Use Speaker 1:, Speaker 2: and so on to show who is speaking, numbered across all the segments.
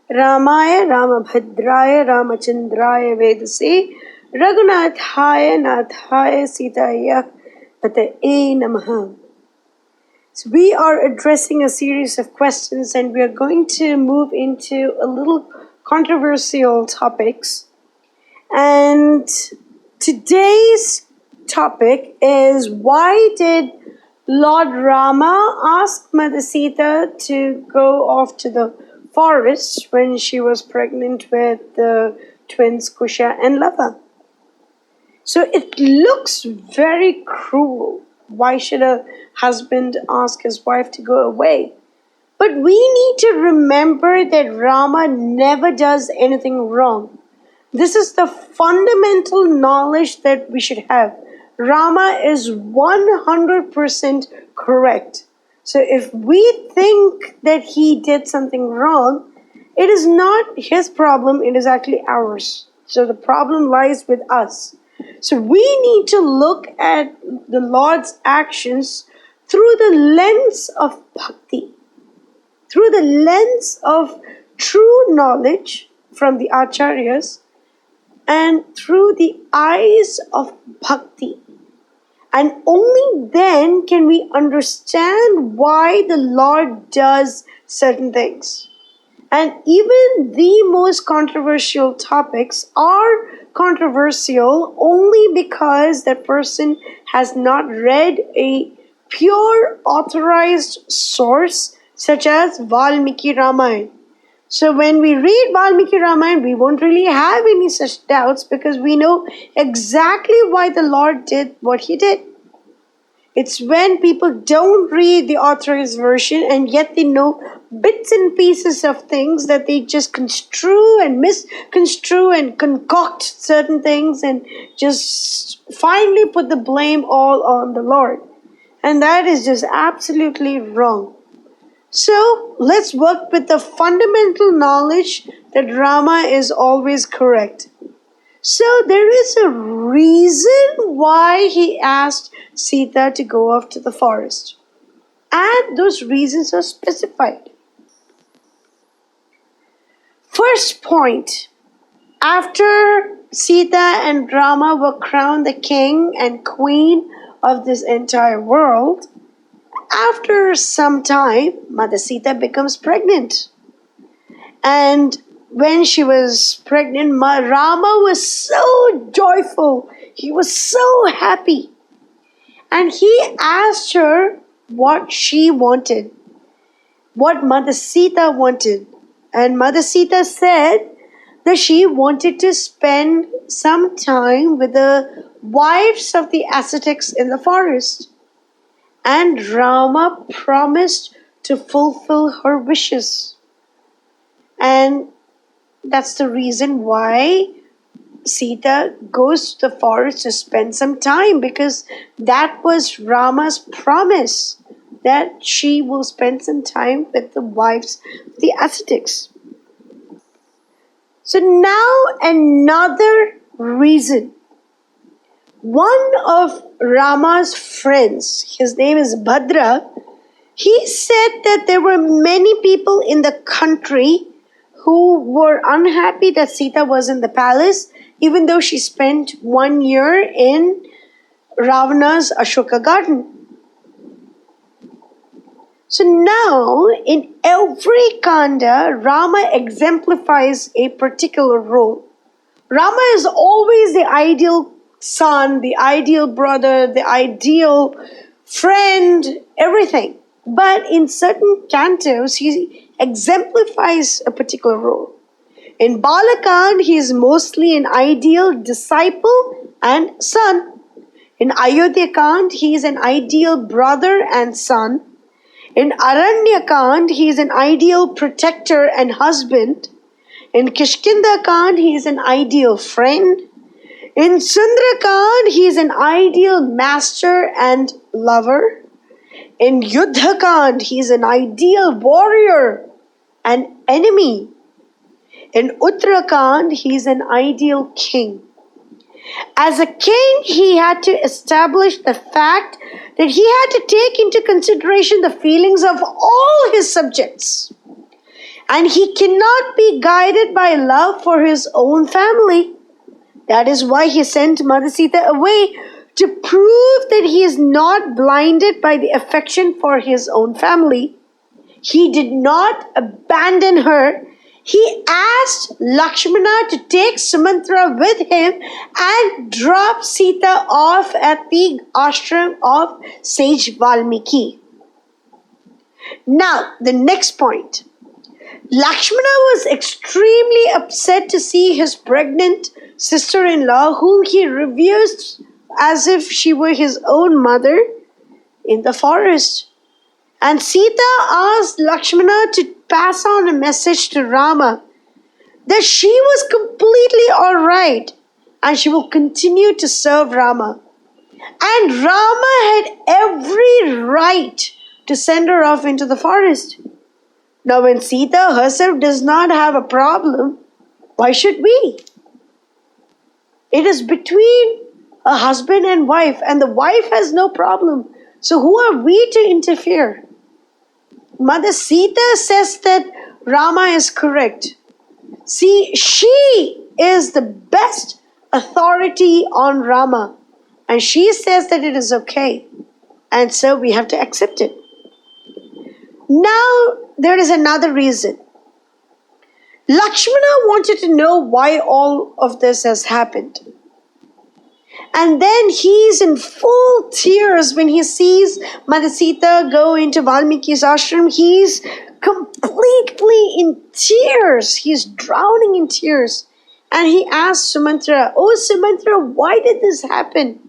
Speaker 1: Ramaya Ramabhadraya Ramachandraya Vedase Raghunathaya Nathaya Sitaya Pataye Namaha. So we are addressing a series of questions, and we are going to move into a little controversial topics. And today's topic is, why did Lord Rama ask Mother Sita to go off to the forest when she was pregnant with the twins Kusha and Lava? So it looks very cruel. Why should a husband ask his wife to go away? But we need to remember that Rama never does anything wrong. This is the fundamental knowledge that we should have. Rama is 100% correct. So if we think that he did something wrong, it is not his problem, it is actually ours. So the problem lies with us. So we need to look at the Lord's actions through the lens of bhakti, through the lens of true knowledge from the acharyas, and through the eyes of bhakti. And only then can we understand why the Lord does certain things. And even the most controversial topics are controversial only because that person has not read a pure authorized source such as Valmiki Ramayana. So when we read Valmiki Ramayana, we won't really have any such doubts because we know exactly why the Lord did what he did. It's when people don't read the authorized version and yet they know bits and pieces of things that they just construe and misconstrue and concoct certain things and just finally put the blame all on the Lord. And that is just absolutely wrong. So let's work with the fundamental knowledge that Rama is always correct. So there is a reason why he asked Sita to go off to the forest. And those reasons are specified. First point, after Sita and Rama were crowned the king and queen of this entire world, after some time, Mother Sita becomes pregnant. And when she was pregnant, Rama was so joyful. He was so happy. And he asked her what she wanted, what Mother Sita wanted. And Mother Sita said that she wanted to spend some time with the wives of the ascetics in the forest. And Rama promised to fulfill her wishes. And that's the reason why Sita goes to the forest to spend some time, because that was Rama's promise, that she will spend some time with the wives of the ascetics. So now another reason. One of Rama's friends, his name is Bhadra, he said that there were many people in the country who were unhappy that Sita was in the palace, even though she spent 1 year in Ravana's Ashoka garden. So now, in every kanda, Rama exemplifies a particular role. Rama is always the ideal son, the ideal brother, the ideal friend, everything. But in certain cantos, he exemplifies a particular role. In Balakand, he is mostly an ideal disciple and son. In Ayodhya-kand, he is an ideal brother and son. In Aranya-kand, he is an ideal protector and husband. In Kishkinda-kand, he is an ideal friend. In Sundara-kand, he is an ideal master and lover. In Yuddha-kand, he is an ideal warrior and enemy. In Uttara Khand, he is an ideal king. As a king, he had to establish the fact that he had to take into consideration the feelings of all his subjects. And he cannot be guided by love for his own family. That is why he sent Mother Sita away, to prove that he is not blinded by the affection for his own family. He did not abandon her. He asked Lakshmana to take Sumantra with him and drop Sita off at the ashram of sage Valmiki. Now, the next point. Lakshmana was extremely upset to see his pregnant sister-in-law, whom he reveres as if she were his own mother, in the forest. And Sita asked Lakshmana to pass on a message to Rama that she was completely all right and she will continue to serve Rama. And Rama had every right to send her off into the forest. Now, when Sita herself does not have a problem, why should we? It is between a husband and wife, and the wife has no problem. So who are we to interfere? Mother Sita says that Rama is correct. See, she is the best authority on Rama, and she says that it is okay. And so we have to accept it. Now, there is another reason. Lakshmana wanted to know why all of this has happened. And then he's in full tears when he sees Mother Sita go into Valmiki's ashram. He's completely in tears. He's drowning in tears. And he asks Sumantra, "Oh Sumantra, why did this happen?"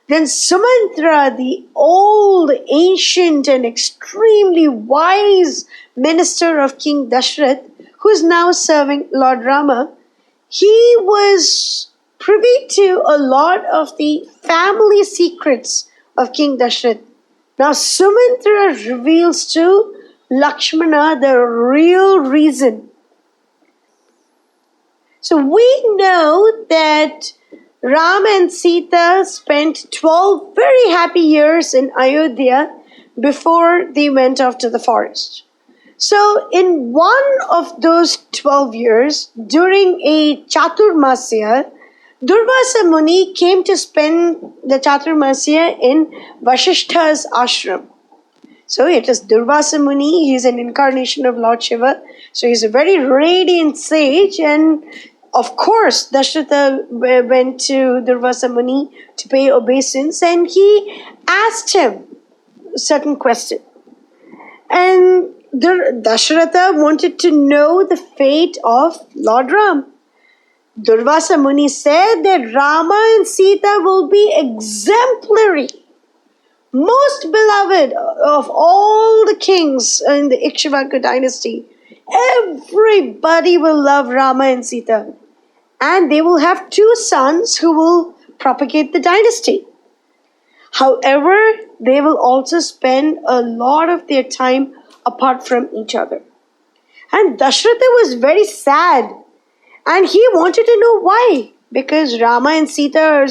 Speaker 1: Then Sumantra, the old, ancient and extremely wise minister of King Dashrath, who is now serving Lord Rama, he was privy to a lot of the family secrets of King Dashrath. Now Sumantra reveals to Lakshmana the real reason. So we know that Ram and Sita spent 12 very happy years in Ayodhya before they went off to the forest. So in one of those 12 years, during a Chaturmasya, Durvasa Muni came to spend the Chaturmasya in Vasishtha's ashram. So it is Durvasa Muni, he is an incarnation of Lord Shiva. So he is a very radiant sage, and of course, Dashratha went to Durvasa Muni to pay obeisance, and he asked him a certain question. And Dashratha wanted to know the fate of Lord Ram. Durvasa Muni said that Rama and Sita will be exemplary, most beloved of all the kings in the Ikshvaka dynasty. Everybody will love Rama and Sita. And they will have 2 sons who will propagate the dynasty. However, they will also spend a lot of their time apart from each other. And Dashratha was very sad. And he wanted to know why. Because Rama and Sita are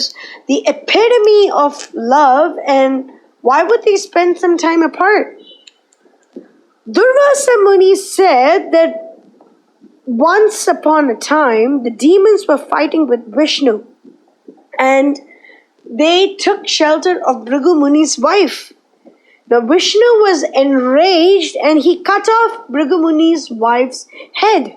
Speaker 1: the epitome of love, and why would they spend some time apart? Durvasa Muni said that once upon a time, the demons were fighting with Vishnu, and they took shelter of Bhrigu Muni's wife. Now Vishnu was enraged and he cut off Bhrigu Muni's wife's head.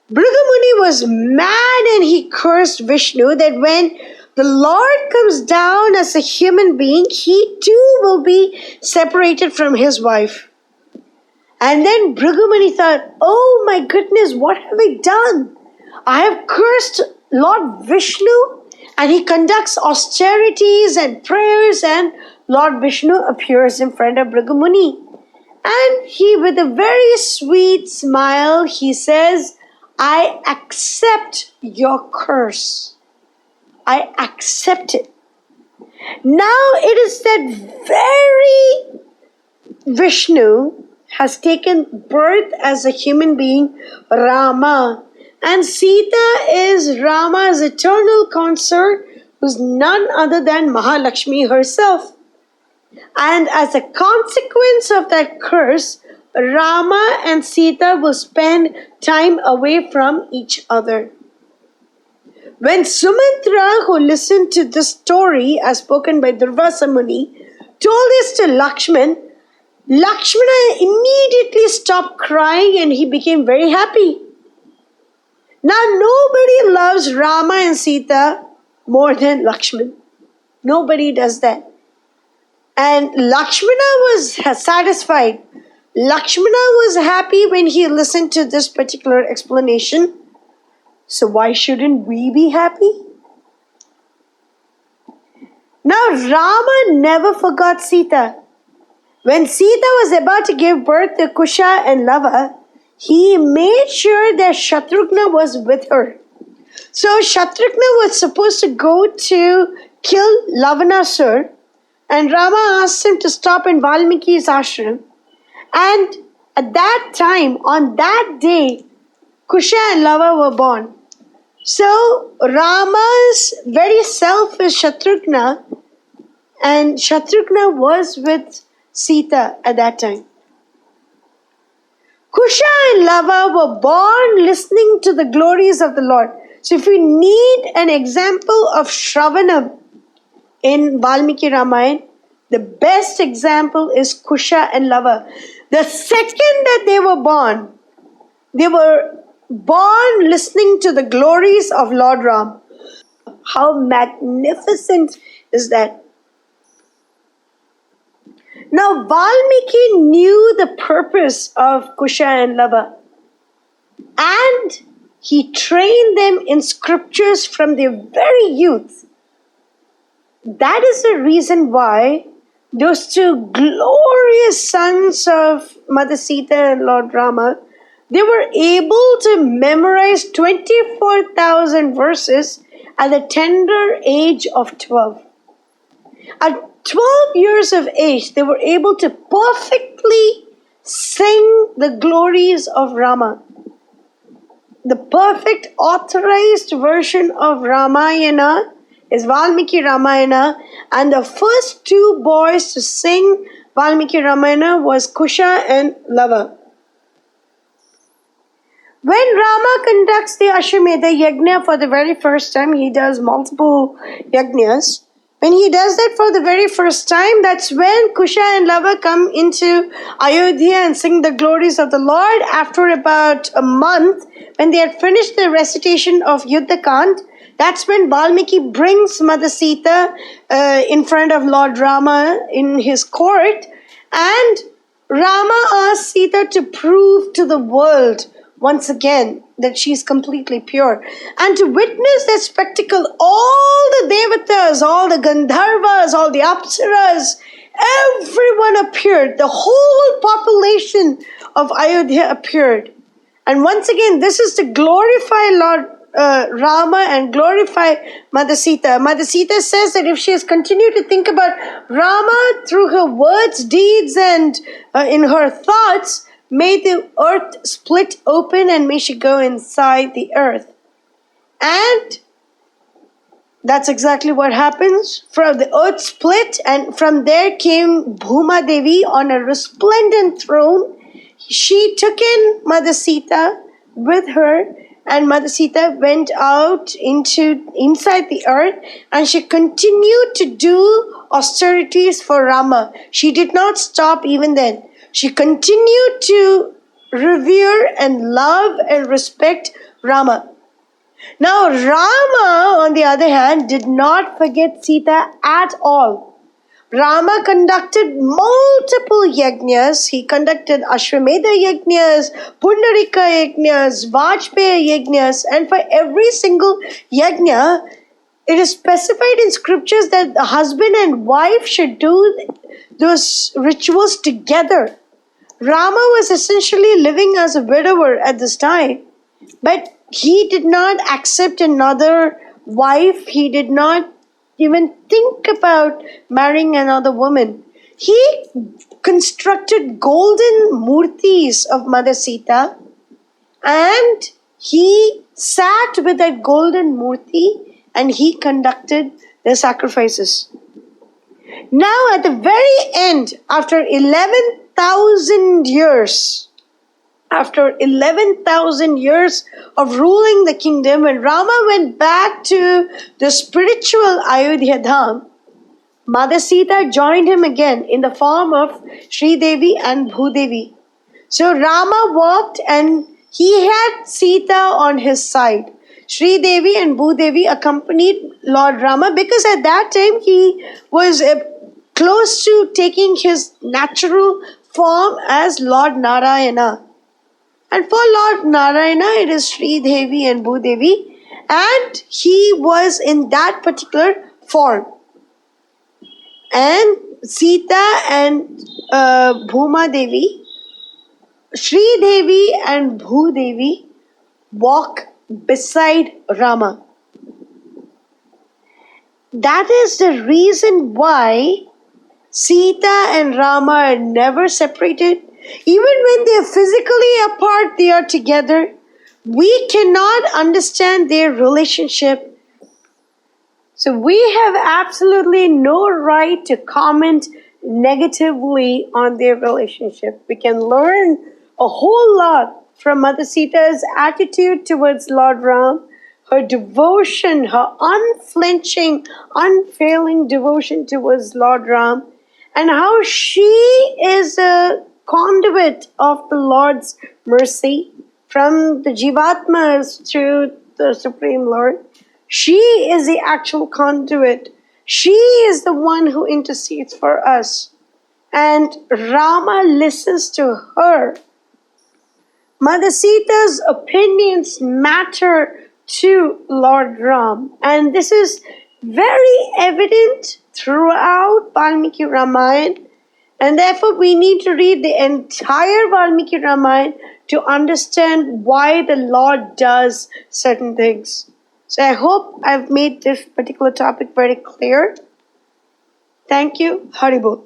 Speaker 1: Bhrigu Muni was mad and he cursed Vishnu that when the Lord comes down as a human being, he too will be separated from his wife. And then Bhrigu Muni thought, "Oh my goodness, what have I done? I have cursed Lord Vishnu." And he conducts austerities and prayers, and Lord Vishnu appears in front of Bhrigu Muni. And he, with a very sweet smile, he says, "I accept your curse. I accept it." Now it is that very Vishnu has taken birth as a human being, Rama. And Sita is Rama's eternal consort, who's none other than Mahalakshmi herself. And as a consequence of that curse, Rama and Sita will spend time away from each other. When Sumitra, who listened to this story as spoken by Durvasa Muni, told this to Lakshman, Lakshmana immediately stopped crying and he became very happy. Now nobody loves Rama and Sita more than Lakshman. Nobody does that. And Lakshmana was satisfied. Lakshmana was happy when he listened to this particular explanation. So why shouldn't we be happy? Now Rama never forgot Sita. When Sita was about to give birth to Kusha and Lava, he made sure that Shatrughna was with her. So Shatrughna was supposed to go to kill Lavanasur, and Rama asked him to stop in Valmiki's ashram. And at that time, on that day, Kusha and Lava were born. So Rama's very selfish Shatrughna, and Shatrughna was with Sita at that time. Kusha and Lava were born listening to the glories of the Lord. So if we need an example of Shravanam in Valmiki Ramayana, the best example is Kusha and Lava. The second that they were born listening to the glories of Lord Rama. How magnificent is that? Now Valmiki knew the purpose of Kusha and Lava, and he trained them in scriptures from their very youth. That is the reason why those two glorious sons of Mother Sita and Lord Rama, they were able to memorize 24,000 verses at the tender age of 12. At 12 years of age, they were able to perfectly sing the glories of Rama. The perfect authorized version of Ramayana is Valmiki Ramayana, and the first two boys to sing Valmiki Ramayana was Kusha and Lava. When Rama conducts the Ashwamedha Yajna for the very first time, he does multiple yajnas. When he does that for the very first time, that's when Kusha and Lava come into Ayodhya and sing the glories of the Lord. After about a month, when they had finished the recitation of Uttara Khand, that's when Valmiki brings Mother Sita in front of Lord Rama in his court, and Rama asks Sita to prove to the world once again that she is completely pure. And to witness that spectacle, all the Devatas, all the Gandharvas, all the Apsaras, everyone appeared. The whole population of Ayodhya appeared. And once again, this is to glorify Lord Rama and glorify Mother Sita. Mother Sita says that if she has continued to think about Rama through her words, deeds, and in her thoughts, may the earth split open and may she go inside the earth. And that's exactly what happens. From the earth split, and from there came Bhuma Devi on a resplendent throne. She took in Mother Sita with her, and Mother Sita went out inside the earth, and she continued to do austerities for Rama. She did not stop even then. She continued to revere and love and respect Rama. Now Rama, on the other hand, did not forget Sita at all. Rama conducted multiple yajnas. He conducted Ashwamedha yajnas, Pundarika yajnas, Vajpaya yajnas, and for every single yajna, it is specified in scriptures that the husband and wife should do those rituals together. Rama was essentially living as a widower at this time, but he did not accept another wife. He did not even think about marrying another woman. He constructed golden murtis of Mother Sita, and he sat with that golden murti and he conducted the sacrifices. Now at the very end, after 11 11,000 years, after 11,000 years of ruling the kingdom, when Rama went back to the spiritual Ayodhya Dham, Mother Sita joined him again in the form of Sri Devi and Bhudevi. So Rama walked and he had Sita on his side. Sri Devi and Bhudevi accompanied Lord Rama because at that time he was close to taking his natural form as Lord Narayana. And for Lord Narayana, it is Sri Devi and Bhudevi, and he was in that particular form. And Sita and Bhuma Devi, Sri Devi and Bhudevi walk beside Rama. That is the reason why Sita and Rama are never separated. Even when they are physically apart, they are together. We cannot understand their relationship. So we have absolutely no right to comment negatively on their relationship. We can learn a whole lot from Mother Sita's attitude towards Lord Ram, her devotion, her unflinching, unfailing devotion towards Lord Ram, and how she is a conduit of the Lord's mercy from the Jivatmas to the Supreme Lord. She is the actual conduit. She is the one who intercedes for us. And Rama listens to her. Mother Sita's opinions matter to Lord Ram. And this is very evident throughout Valmiki Ramayana. And therefore we need to read the entire Valmiki Ramayana to understand why the Lord does certain things. So I hope I've made this particular topic very clear. Thank you. Haribol.